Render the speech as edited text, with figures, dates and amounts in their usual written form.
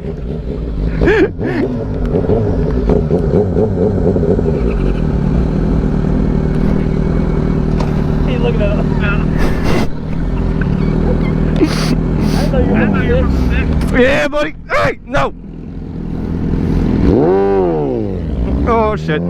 Hey, look at that. I know you're from six. Yeah, buddy. Hey, no. Oh shit.